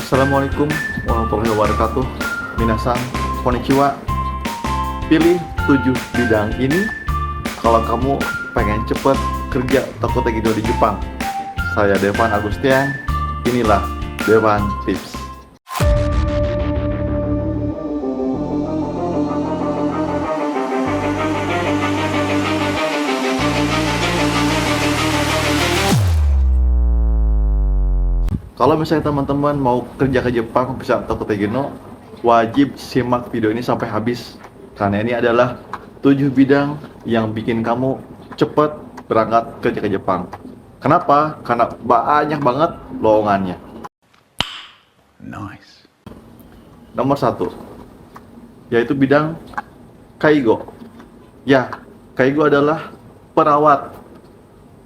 Assalamualaikum warahmatullahi wabarakatuh. Minasan, konnichiwa. Pilih 7 bidang ini kalau kamu pengen cepet kerja Tokopedia di Jepang. Saya Devan Agustian, inilah Devan Tips. Kalau misalnya teman-teman mau kerja ke Jepang bisa Tokopedia, wajib simak video ini sampai habis. Karena ini adalah 7 bidang yang bikin kamu cepet berangkat kerja ke Jepang. Kenapa? Karena banyak banget lowongannya. Nice. Nomor 1, yaitu bidang Kaigo. Ya, Kaigo adalah perawat.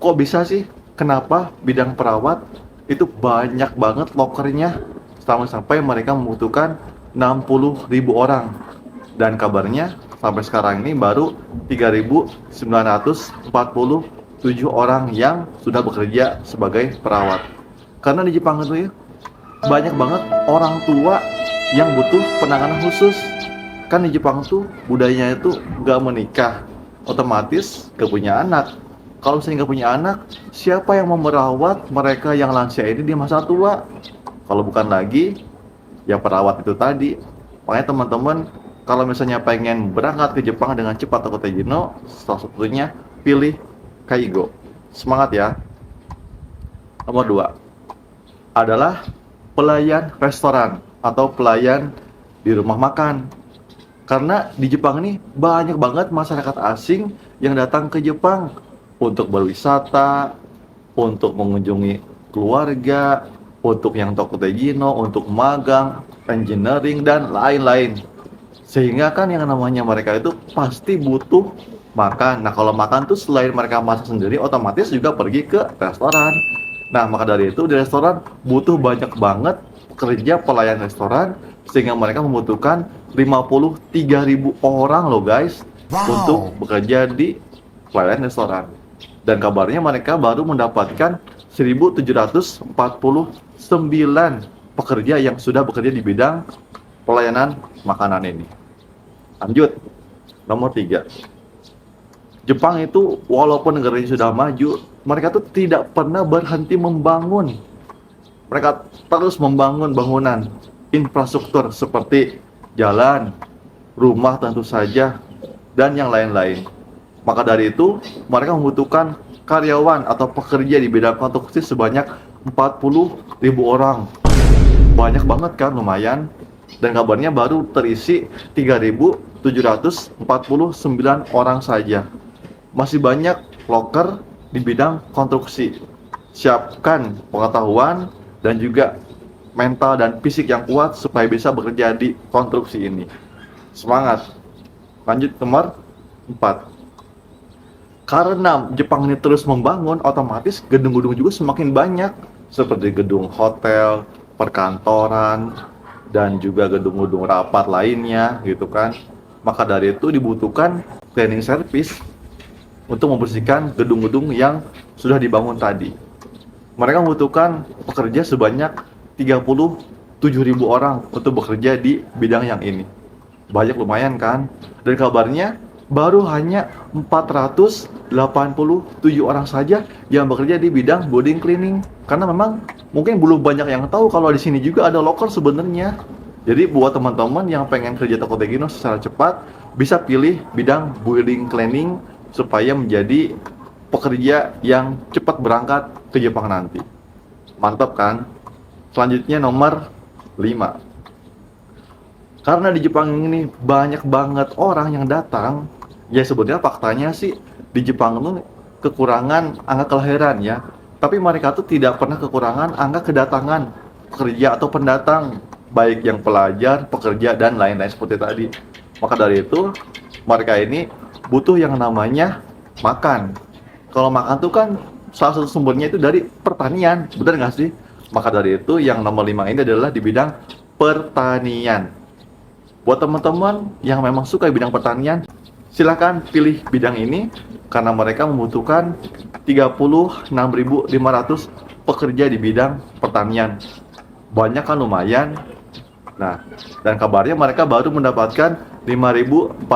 Kok bisa sih? Kenapa bidang perawat itu banyak banget lokernya, sampai mereka membutuhkan 60.000 orang. Dan kabarnya sampai sekarang ini baru 3.947 orang yang sudah bekerja sebagai perawat. Karena di Jepang itu ya, banyak banget orang tua yang butuh penanganan khusus. Kan di Jepang tuh budayanya itu gak menikah, otomatis gak punya anak. Kalau saya nggak punya anak, siapa yang mau merawat mereka yang lansia ini di masa tua? Kalau bukan lagi yang perawat itu tadi. Makanya teman-teman, kalau misalnya pengen berangkat ke Jepang dengan cepat atau Tokopedia, salah satunya pilih Kaigo. Semangat ya. Nomor 2 adalah pelayan restoran atau pelayan di rumah makan. Karena di Jepang ini banyak banget masyarakat asing yang datang ke Jepang untuk berwisata, untuk mengunjungi keluarga, untuk yang Tokopedia, untuk magang, engineering, dan lain-lain. Sehingga kan yang namanya mereka itu pasti butuh makan. Nah kalau makan tuh selain mereka masak sendiri, otomatis juga pergi ke restoran. Nah maka dari itu di restoran butuh banyak banget pekerja pelayan restoran, sehingga mereka membutuhkan 53.000 orang loh guys, untuk bekerja di pelayan restoran. Dan kabarnya mereka baru mendapatkan 1.749 pekerja yang sudah bekerja di bidang pelayanan makanan ini. Lanjut, nomor 3. Jepang itu walaupun negaranya sudah maju, mereka tuh tidak pernah berhenti membangun. Mereka terus membangun bangunan infrastruktur seperti jalan, rumah tentu saja, dan yang lain-lain. Maka dari itu, mereka membutuhkan karyawan atau pekerja di bidang konstruksi sebanyak 40.000 orang. Banyak banget kan, lumayan. Dan kabarnya baru terisi 3.749 orang saja. Masih banyak loker di bidang konstruksi. Siapkan pengetahuan dan juga mental dan fisik yang kuat supaya bisa bekerja di konstruksi ini. Semangat. Lanjut nomor 4. Karena Jepang ini terus membangun, otomatis gedung-gedung juga semakin banyak, seperti gedung hotel, perkantoran, dan juga gedung-gedung rapat lainnya gitu kan. Maka dari itu dibutuhkan cleaning service untuk membersihkan gedung-gedung yang sudah dibangun tadi. Mereka membutuhkan pekerja sebanyak 37.000 orang untuk bekerja di bidang yang ini. Banyak lumayan kan? Dan kabarnya baru hanya 487 orang saja yang bekerja di bidang body cleaning. Karena memang mungkin belum banyak yang tahu kalau di sini juga ada loker sebenarnya. Jadi buat teman-teman yang pengen kerja Tokopedia secara cepat, bisa pilih bidang building cleaning supaya menjadi pekerja yang cepat berangkat ke Jepang nanti. Mantap kan? Selanjutnya nomor 5. Karena di Jepang ini banyak banget orang yang datang, ya sebetulnya faktanya sih di Jepang itu kekurangan angka kelahiran ya. Tapi mereka tuh tidak pernah kekurangan angka kedatangan pekerja atau pendatang, baik yang pelajar, pekerja, dan lain-lain seperti tadi. Maka dari itu mereka ini butuh yang namanya makan. Kalau makan tuh kan salah satu sumbernya itu dari pertanian, benar nggak sih? Maka dari itu yang nomor 5 ini adalah di bidang pertanian. Buat teman-teman yang memang suka bidang pertanian, silahkan pilih bidang ini karena mereka membutuhkan 36.500 pekerja di bidang pertanian. banyak kan lumayan. Nah, dan kabarnya mereka baru mendapatkan 5.040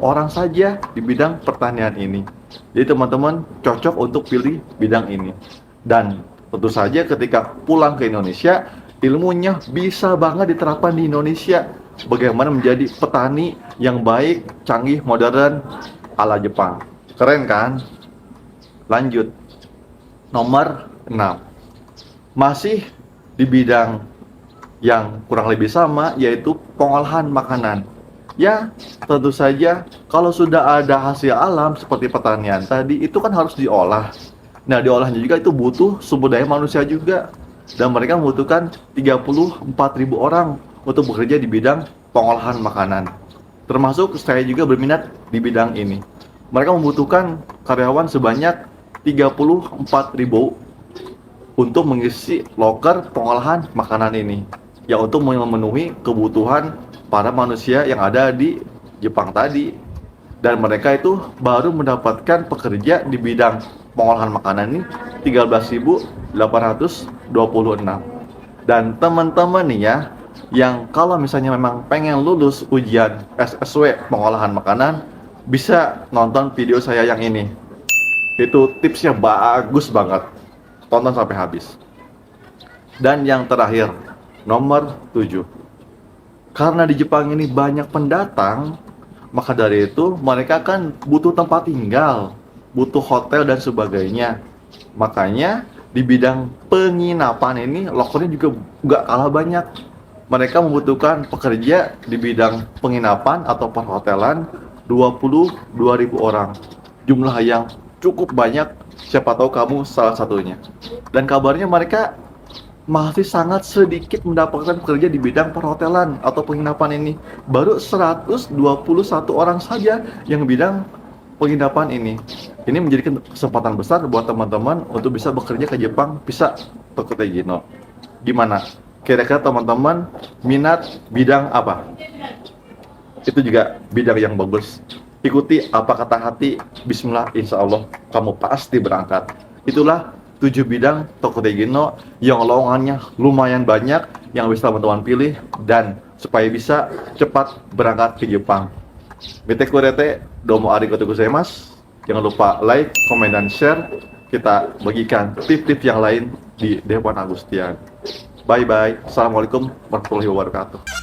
orang saja di bidang pertanian ini. Jadi teman-teman cocok untuk pilih bidang ini. Dan tentu saja ketika pulang ke Indonesia, ilmunya bisa banget diterapkan di Indonesia. Bagaimana menjadi petani yang baik, canggih, modern ala Jepang. Keren kan? Lanjut. Nomor 6. Masih di bidang yang kurang lebih sama, yaitu pengolahan makanan. Ya, tentu saja kalau sudah ada hasil alam seperti pertanian tadi, itu kan harus diolah. Nah, diolahnya juga itu butuh sumber daya manusia juga. Dan mereka membutuhkan 34.000 orang untuk bekerja di bidang pengolahan makanan. Termasuk saya juga berminat di bidang ini. Mereka membutuhkan karyawan sebanyak 34.000 untuk mengisi loker pengolahan makanan ini, ya untuk memenuhi kebutuhan para manusia yang ada di Jepang tadi. Dan mereka itu baru mendapatkan pekerja di bidang pengolahan makanan ini 13.826. Dan teman-teman nih ya, yang kalau misalnya memang pengen lulus ujian SSW pengolahan makanan, bisa nonton video saya yang ini. Itu tipsnya bagus banget. Tonton sampai habis. Dan yang terakhir, nomor 7. Karena di Jepang ini banyak pendatang, maka dari itu mereka kan butuh tempat tinggal, butuh hotel dan sebagainya. Makanya di bidang penginapan ini lokernya juga nggak kalah banyak. Mereka membutuhkan pekerja di bidang penginapan atau perhotelan 22.000 orang. Jumlah yang cukup banyak, siapa tahu kamu salah satunya. Dan kabarnya mereka masih sangat sedikit mendapatkan pekerja di bidang perhotelan atau penginapan ini. Baru 121 orang saja yang bidang penginapan ini. Ini menjadi kesempatan besar buat teman-teman untuk bisa bekerja ke Jepang, bisa Tokyo Gino. Gimana? Kira-kira teman-teman minat bidang apa? Itu juga bidang yang bagus. Ikuti apa kata hati, bismillah, insya Allah kamu pasti berangkat. Itulah 7 bidang Tokyo Gino yang lowongannya lumayan banyak yang bisa teman-teman pilih dan supaya bisa cepat berangkat ke Jepang. Mite kurete, domo arigatou gozaimasu. Jangan lupa like, komen, dan share. Kita bagikan tip-tip yang lain di Dewan Agustian. Bye-bye. Assalamualaikum warahmatullahi wabarakatuh.